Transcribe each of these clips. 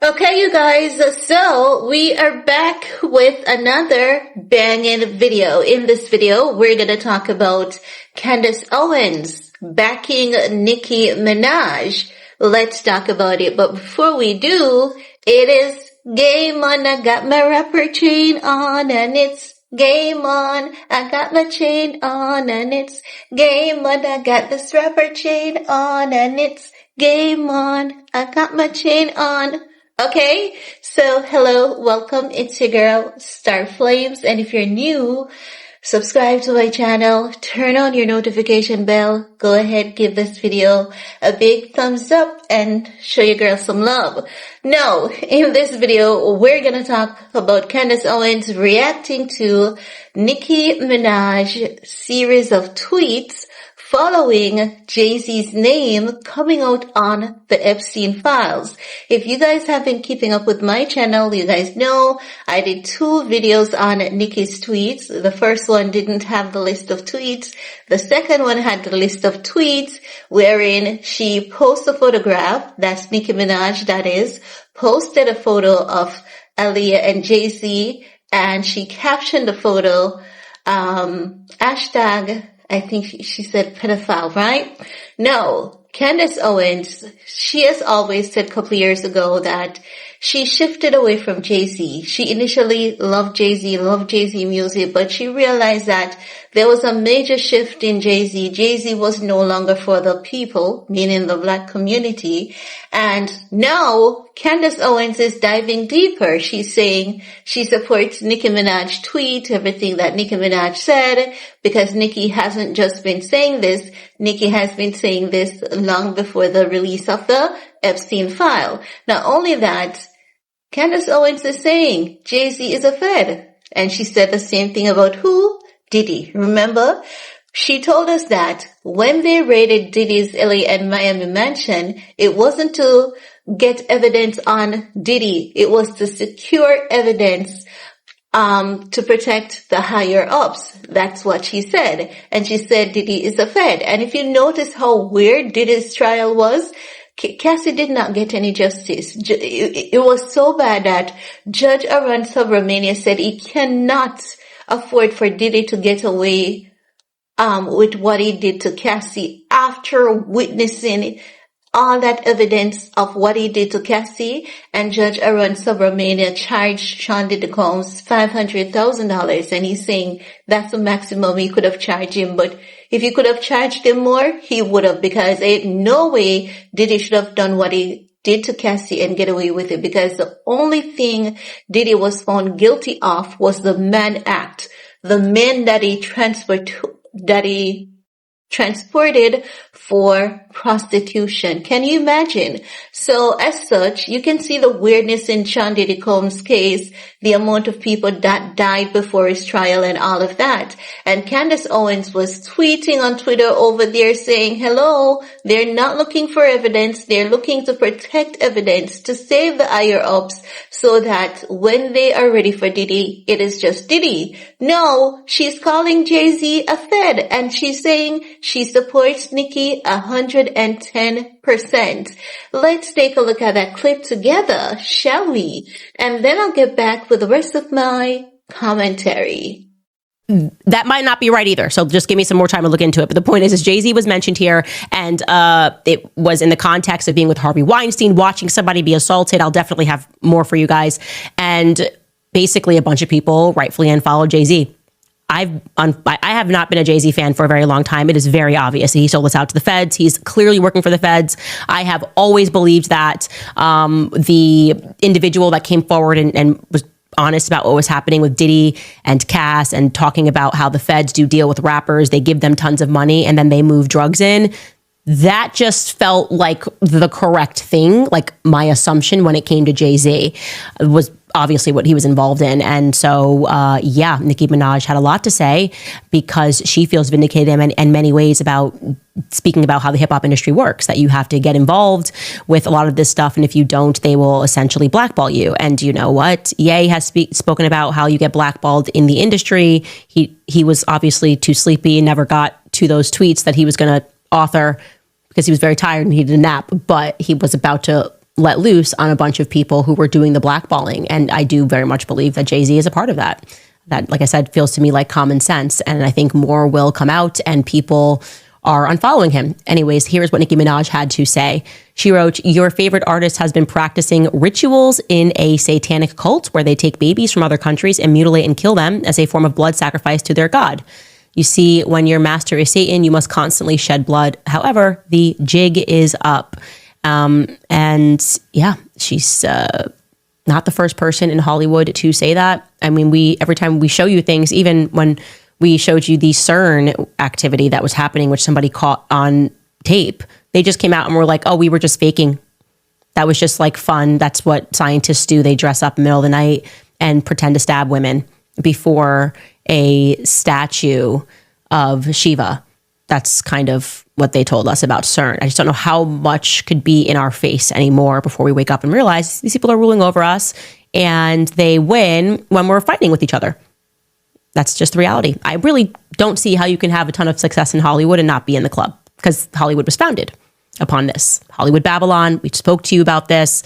Okay, you guys, so we are back with another banging video. In this video, we're going to talk about Candace Owens backing Nicki Minaj. Let's talk about it. But before we do, it is game on. I got my rapper chain on and it's game on. I got my chain on and it's game on. I got this rapper chain on and it's game on. I got my chain on. Okay, so hello, welcome. It's your girl, Star Flames. And if you're new, subscribe to my channel, turn on your notification bell, go ahead, give this video a big thumbs up and show your girl some love. Now, in this video, we're gonna talk about Candace Owens reacting to Nicki Minaj series of tweets following Jay-Z's name coming out on the Epstein files. If you guys have been keeping up with my channel, you guys know I did 2 videos on Nicki's tweets. The first one didn't have the list of tweets. The second one had the list of tweets wherein she posted a photograph, that's Nicki Minaj, that is, posted a photo of Aaliyah and Jay-Z, and she captioned the photo, hashtag, I think she said pedophile, right? No, Candace Owens, she has always said a couple of years ago that she shifted away from Jay-Z. She initially loved Jay-Z music, but she realized that there was a major shift in Jay-Z. Jay-Z was no longer for the people, meaning the black community. And now Candace Owens is diving deeper. She's saying she supports Nicki Minaj tweet, everything that Nicki Minaj said, because Nicki hasn't just been saying this. Nicki has been saying this long before the release of the Epstein file. Not only that, Candace Owens is saying Jay-Z is a Fed. And she said the same thing about who? Diddy. Remember? She told us that when they raided Diddy's LA and Miami mansion, it wasn't to get evidence on Diddy. It was to secure evidence to protect the higher ups. That's what she said. And she said Diddy is a Fed. And if you notice how weird Diddy's trial was, Cassie did not get any justice. It was so bad that Judge Aaron Subramania said he cannot afford for Diddy to get away with what he did to Cassie after witnessing all that evidence of what he did to Cassie. And Judge Aaron Subramania charged Sean Diddy Combs $500,000, and he's saying that's the maximum he could have charged him. But if he could have charged him more, he would have, because ain't no way Diddy should have done what he did to Cassie and get away with it, because the only thing Diddy was found guilty of was the Mann Act, the men that he transported for prostitution. Can you imagine? So as such, you can see the weirdness in Sean Diddy Combs' case, the amount of people that died before his trial and all of that. And Candace Owens was tweeting on Twitter over there saying, hello, they're not looking for evidence. They're looking to protect evidence to save the higher ups so that when they are ready for Diddy, it is just Diddy. No, she's calling Jay-Z a Fed, and she's saying she supports Nicki 110%. Let's take a look at that clip together, shall we? And then I'll get back with the rest of my commentary. That might not be right either, so just give me some more time to look into it. But the point is Jay-Z was mentioned here, and it was in the context of being with Harvey Weinstein, watching somebody be assaulted. I'll definitely have more for you guys. And basically a bunch of people rightfully unfollowed Jay-Z. I have not been a Jay-Z fan for a very long time. It is very obvious. He sold us out to the feds. He's clearly working for the feds. I have always believed that the individual that came forward and was honest about what was happening with Diddy and Cass and talking about how the feds do deal with rappers, they give them tons of money and then they move drugs in, that just felt like the correct thing. Like my assumption when it came to Jay-Z was obviously what he was involved in. And so, yeah, Nicki Minaj had a lot to say because she feels vindicated in many ways about speaking about how the hip hop industry works, that you have to get involved with a lot of this stuff. And if you don't, they will essentially blackball you. And you know what? Ye has spoken about how you get blackballed in the industry. He was obviously too sleepy and never got to those tweets that he was going to author because he was very tired and he needed a nap, but he was about to let loose on a bunch of people who were doing the blackballing. And I do very much believe that Jay-Z is a part of that. That, like I said, feels to me like common sense. And I think more will come out and people are unfollowing him. Anyways, here's what Nicki Minaj had to say. She wrote, "Your favorite artist has been practicing rituals in a satanic cult where they take babies from other countries and mutilate and kill them as a form of blood sacrifice to their god. You see, when your master is Satan, you must constantly shed blood. However, the jig is up." And yeah, she's not the first person in Hollywood to say that. I mean, every time we show you things, even when we showed you the CERN activity that was happening, which somebody caught on tape, they just came out and were like, "Oh, we were just faking. That was just like fun. That's what scientists do. They dress up in the middle of the night and pretend to stab women before a statue of Shiva." That's kind of what they told us about CERN. I just don't know how much could be in our face anymore before we wake up and realize these people are ruling over us and they win when we're fighting with each other. That's just the reality. I really don't see how you can have a ton of success in Hollywood and not be in the club, because Hollywood was founded upon this. Hollywood Babylon, we spoke to you about this.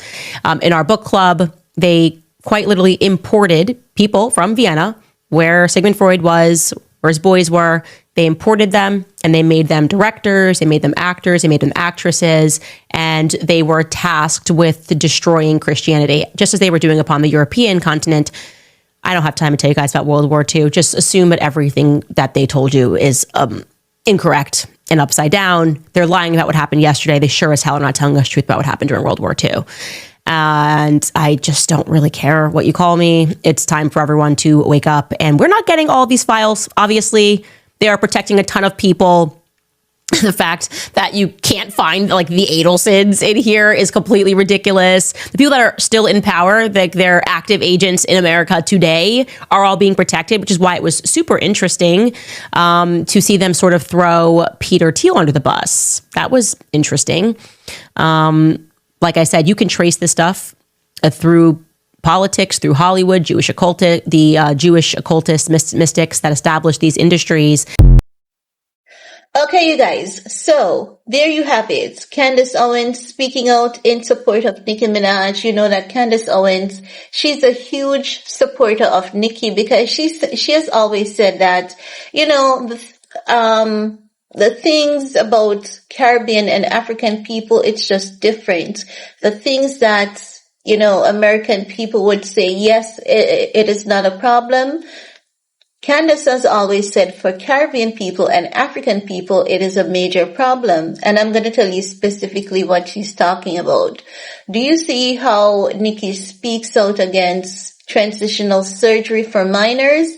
In our book club, they quite literally imported people from Vienna, where Sigmund Freud was, where his boys were. They imported them and they made them directors, they made them actors, they made them actresses, and they were tasked with destroying Christianity, just as they were doing upon the European continent. I don't have time to tell you guys about World War II. Just assume that everything that they told you is incorrect and upside down. They're lying about what happened yesterday. They sure as hell are not telling us the truth about what happened during World War II. And I just don't really care what you call me. It's time for everyone to wake up. And we're not getting all these files. Obviously, they are protecting a ton of people. The fact that you can't find like the Adelsons in here is completely ridiculous. The people that are still in power, like they're active agents in America today, are all being protected, which is why it was super interesting to see them sort of throw Peter Thiel under the bus. That was interesting. Like I said, you can trace this stuff through politics, through Hollywood, the Jewish occultist mystics that established these industries. Okay, you guys, so there you have it. Candace Owens speaking out in support of Nicki Minaj. You know that Candace Owens, she's a huge supporter of Nicki because she has always said that, you know, the things about Caribbean and African people, it's just different. The things that, you know, American people would say, yes, it is not a problem. Candace has always said for Caribbean people and African people, it is a major problem. And I'm going to tell you specifically what she's talking about. Do you see how Nicki speaks out against transitional surgery for minors?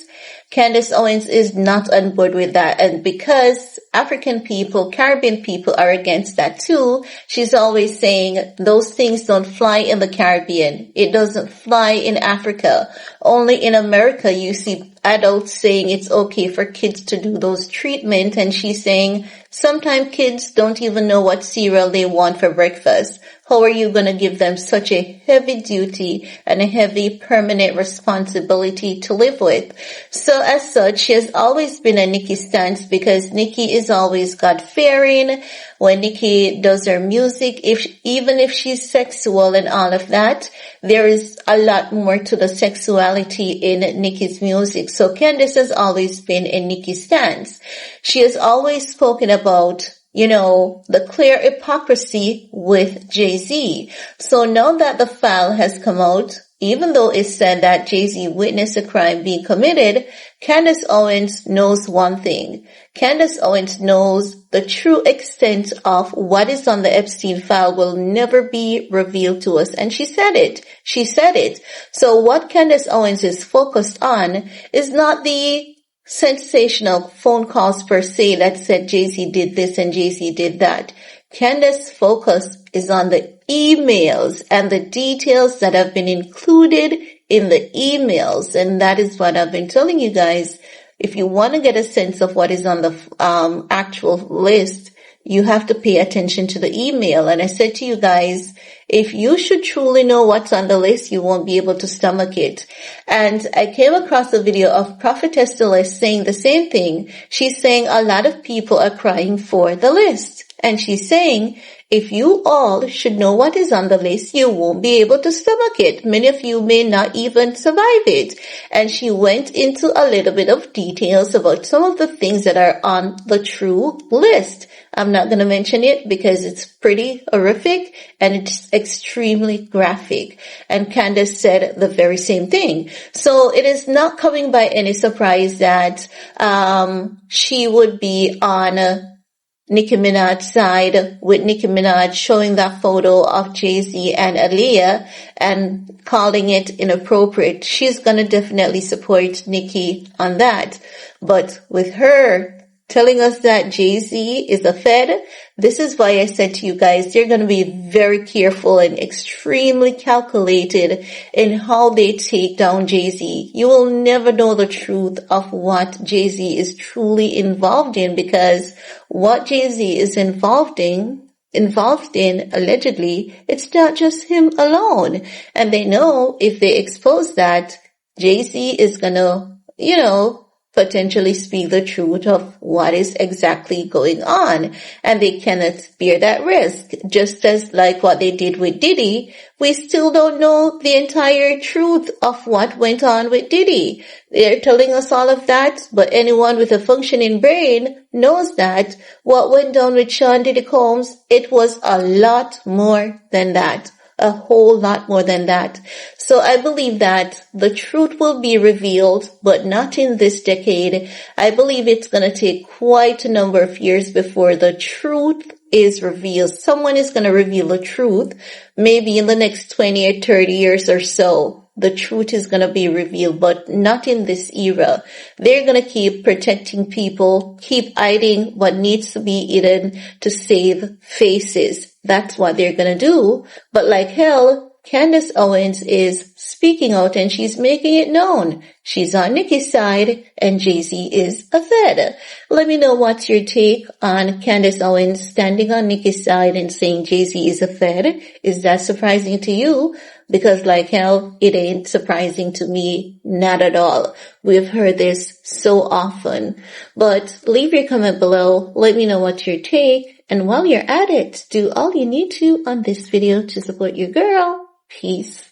Candace Owens is not on board with that. And because African people, Caribbean people are against that too, she's always saying those things don't fly in the Caribbean. It doesn't fly in Africa. Only in America you see adults saying it's okay for kids to do those treatments. And she's saying sometimes kids don't even know what cereal they want for breakfast. How are you going to give them such a heavy duty and a heavy permanent responsibility to live with? So as such, she has always been a Nicki stance because Nicki is always God-fearing. When Nicki does her music, even if she's sexual and all of that, there is a lot more to the sexuality in Nicki's music. So Candace has always been a Nicki stance. She has always spoken about, you know, the clear hypocrisy with Jay-Z. So now that the file has come out, even though it's said that Jay-Z witnessed a crime being committed, Candace Owens knows one thing. Candace Owens knows the true extent of what is on the Epstein file will never be revealed to us. And she said it. She said it. So what Candace Owens is focused on is not the sensational phone calls per se that said Jay-Z did this and Jay-Z did that. Candace's focus is on the emails and the details that have been included in the emails. And that is what I've been telling you guys. If you want to get a sense of what is on the actual list, you have to pay attention to the email. And I said to you guys, if you should truly know what's on the list, you won't be able to stomach it. And I came across a video of Prophetess Celeste saying the same thing. She's saying a lot of people are crying for the list. And she's saying, If you all should know what is on the list, you won't be able to stomach it. Many of you may not even survive it. And she went into a little bit of details about some of the things that are on the true list. I'm not going to mention it because it's pretty horrific and it's extremely graphic. And Candace said the very same thing. So it is not coming by any surprise that she would be on Nicki Minaj's side, with Nicki Minaj showing that photo of Jay-Z and Aaliyah and calling it inappropriate. She's gonna definitely support Nicki on that. But with her telling us that Jay-Z is a Fed, this is why I said to you guys, they're going to be very careful and extremely calculated in how they take down Jay-Z. You will never know the truth of what Jay-Z is truly involved in, because what Jay-Z is involved in, allegedly, it's not just him alone. And they know if they expose that, Jay-Z is gonna, potentially speak the truth of what is exactly going on, and they cannot bear that risk. Just as like what they did with Diddy, we still don't know the entire truth of what went on with Diddy. They're telling us all of that, but anyone with a functioning brain knows that what went down with Sean Diddy Combs, it was a lot more than that. A whole lot more than that. So I believe that the truth will be revealed, but not in this decade. I believe it's going to take quite a number of years before the truth is revealed. Someone is going to reveal the truth, maybe in the next 20 or 30 years or so. The truth is going to be revealed, but not in this era. They're going to keep protecting people, keep hiding what needs to be hidden to save faces. That's what they're going to do. But like hell, Candace Owens is speaking out and she's making it known. She's on Nicki's side and Jay-Z is a Fed. Let me know what's your take on Candace Owens standing on Nicki's side and saying Jay-Z is a Fed. Is that surprising to you? Because like hell, it ain't surprising to me, not at all. We've heard this so often. But leave your comment below. Let me know what's your take. And while you're at it, do all you need to on this video to support your girl. Peace.